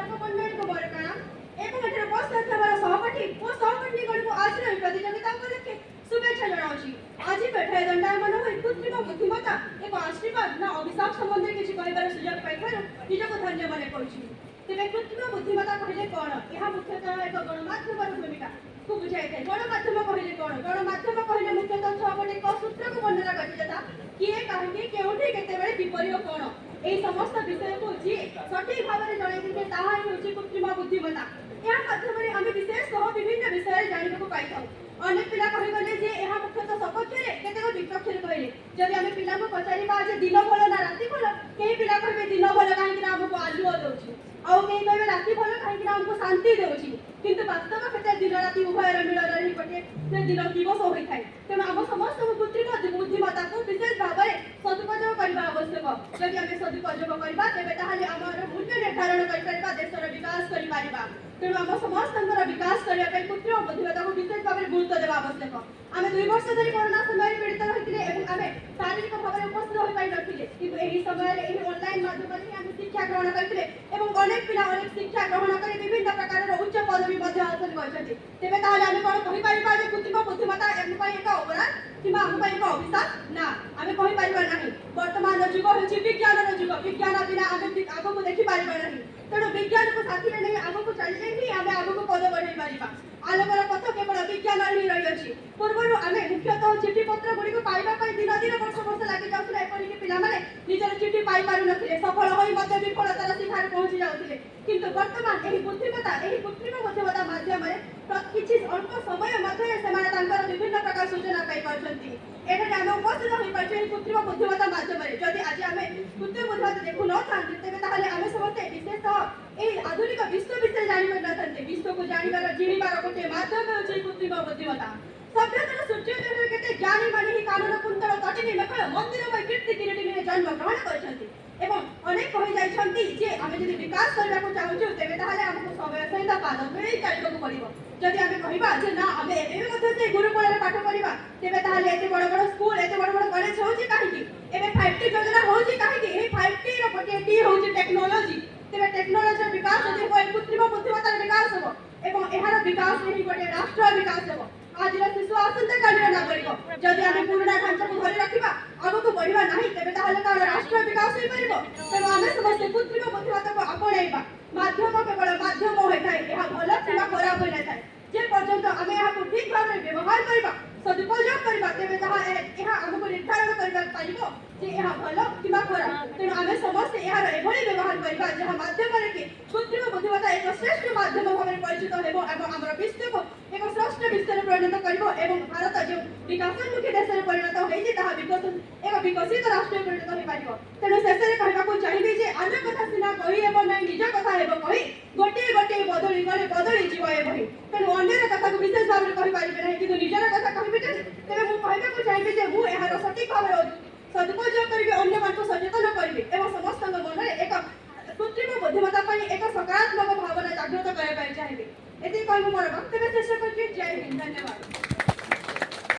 लोकमंडल को बड़ प्रणाम एवं एठार उपस्थित हमारा सहपाठी और सहकर्मीगण को आज प्रतियोगिता उपलक्षे शुभेच्छा जनाऊँगी। आज एठारे दंडायमान होई कृत्रिम बुद्धिमत्ता एक आशीर्वाद ना अभिशाप संबंधी किछि कहिबार सुयोग पाइबार निजको धन्य मने करुछि। तेबे कृत्रिम बुद्धिमत्ता कहिले कोन यह मुख्यतः एक गणमाध्यमर भूमिका को बुझाई थाए। गणमाध्यम कहिले कोन गणमाध्यम कहिले मुख्यतः छगोटे एक सूत्र को वर्णना करछि जथा किए काहे केउठी केतेबेले किपरि ओ कोन एई समस्त विषय को जी सठिक भाव में जणाई दिबे ताहा होछि कृत्रिम बुद्धिमत्ता। या माध्यमरे आमे विशेष विभिन्न विषय जानिबाकू पाइथाउ। अनेक पिला कहि गले जे एहा मुख्यतः सपक्षरे केतेक विपक्षरे कहले जदि आमे पिला को पचारिबा जे दिन भलो ना राति भलो केही पिला कहबे दिन भलो काहे कि हमको आलुओ दउछि आउ केही कहबे राति भलो काहे कि हमको शांति दउछि किंतु वास्तव केते दिन राति उभयर मिलन रही पटे से दिन दिवस होई थाए। तेणु आम समस्त कृत्रिम बुद्धिमत्ता को विशेष भाव में सदुपयोग करबा आवश्यक। जदि आमे सदुपयोग करबा तेबे ताहाले आमर मूल्य निर्धारण करि परिबा देशर विकास करि परिबा। तेणु आम समस्त विकास करबा पे कृत्रिम बुद्धिमत्ता को विशेष भाव में गुरुत्व देवा आवश्यक। आमे 2 वर्ष धरि कोरोना समय पीड़ित रहिथिले एवं आमे शारीरिक भाव में उपस्थित होई पाइ नथिले किंतु एही समय रे एही ऑनलाइन माध्यम रे आमे शिक्षा ग्रहण करथिले एवं अनेक पिला अनेक शिक्षा ग्रहण करि विभिन्न प्रकार उच्च पदवी मध्ये हासिल करछथि। तेबे ताहाले आमे कोन कहि परिबा जे कृत्रिम बुद्धिमत्ता एम पई एक अवराध किबा हम पई एक अभिशाप ना आमे कहि परिबा नाही। वर्तमान युग होछि विज्ञानर युग विज्ञान बिना आमे आगो को देखि परिबा नाही। तेणु विज्ञान को साथी रे नै आगो को चलिले ही आमे आगो को पद बढ़ाई परिबा। आलोकर पथ केवल विज्ञान ही रही अछि। पूर्वरु आमे मुख्यतः चिठी पत्र गुडी को पाइबा पई दिन दिन वर्ष वर्ष लागि जाउथले एपरि कि पिला माने निजर चिठी पाइ पारु नथिले सफल होई मध्ये विफलतार शिखर पहुंची जाउथले किंतु वर्तमान एही बुद्धिमत्ता एही कृत्रिम बुद्धिमत्ता माध्यम रे किछि अल्प समय मध्ये सेमाने तांकर विभिन्न प्रकार सूचना पाइ पाछंती। एठारे आमे उपस्थित होई पाछे कृत्रिम बुद्धिमत्ता माध्यम रे जदि आज आमे कृत्रिम बुद्धिमत्ता देखु न थांते तेबे ताहाले आमे समस्त विशेषतः एही आधुनिक विश्व विषय जानि न थांते। विश्व को जानिबार जिनिबार गोटे माध्यम होछि कृत्रिम बुद्धिमत्ता। सभ्यतार सूर्योदय केते ज्ञानी माने ही कानून कुंतल तटिनी मखळ मंदिरमय कीर्ति किरीटिनी जन्म ग्रहण करछंती एवं अनेक कहि जाइछंती जे आमे जदि विकास करबा को चाहूछु तेबे ताहाले हमको समय सहित पाद मिळी चलिबाकू पड़िबो। जदि आमे कहिबा जे ना आमे एबे मध्ये से गुरुकुल रे पाठ पढिबा तेबे ताहाले एते बड़ बड़ स्कूल एते बड़ बड़ कॉलेज होछि काहेकि एबे 5T योजना होछि काहेकि एही 5T रो गोटे टी होछि टेक्नोलॉजी। तेबे टेक्नोलॉजी विकास जदि होय कृत्रिम बुद्धिमत्तार विकास होबो एवं एहार विकास ही गोटे राष्ट्र विकास होबो। आज शिशु आसंता कालीन नागरिक जदि आमे पुराना ढांचा को धरि रखिबा आगो को बढ़िबा नाही तेबे ताहाले का राष्ट्र विकास होई परिबो। तेणु आमे समस्त कृत्रिम बुद्धिमत्ता को आपणेइबा। माध्यम केवल माध्यम होय थाए एहा भलो किबा खराब होय थाए जे पर्यंत आमे एहा को ठीक भाव में व्यवहार करबा सदुपयोग करबा तेबे ताहा एहा हमको निर्धारण करबा पाइबो जे एहा भलो किबा खराब। तेणु आमे समस्त एहार एभली व्यवहार करबा जहा माध्यम रे कि कृत्रिम बुद्धिमत्ता एक श्रेष्ठ माध्यम भाव में परिचित हेबो एवं हमर विश्व को एक श्रेष्ठ विश्व रे परिणत करबो एवं भारत जो विकासोन्मुखी देश रे परिणत होई जे ताहा विकसित राष्ट्र परिणत होई पारिबो। तेणु शेष रे कहबा को चाहिबे जे अन्य कथा सिना कहि हेबो नै निज कथा हेबो कहि गोटे गोटे बदली गले बदली जीव हेबो। तेणु अन्यर कथा को विशेष भाव में कहि पारिबे नै किंतु निजर कथा कहबे तेबे मु कहबा को चाहिबे जे मु एहार सटीक भाव में सदुपयोग करिबे अन्य मान को सचेतन करिबे एवं समस्त मन रे एक कृत्रिम बुद्धिमत्ता पई एक सकारात्मक भावना जागृत करबा चाहिबे। एते कहबो मोर वक्तव्य शेष करछि। जय हिंद। धन्यवाद।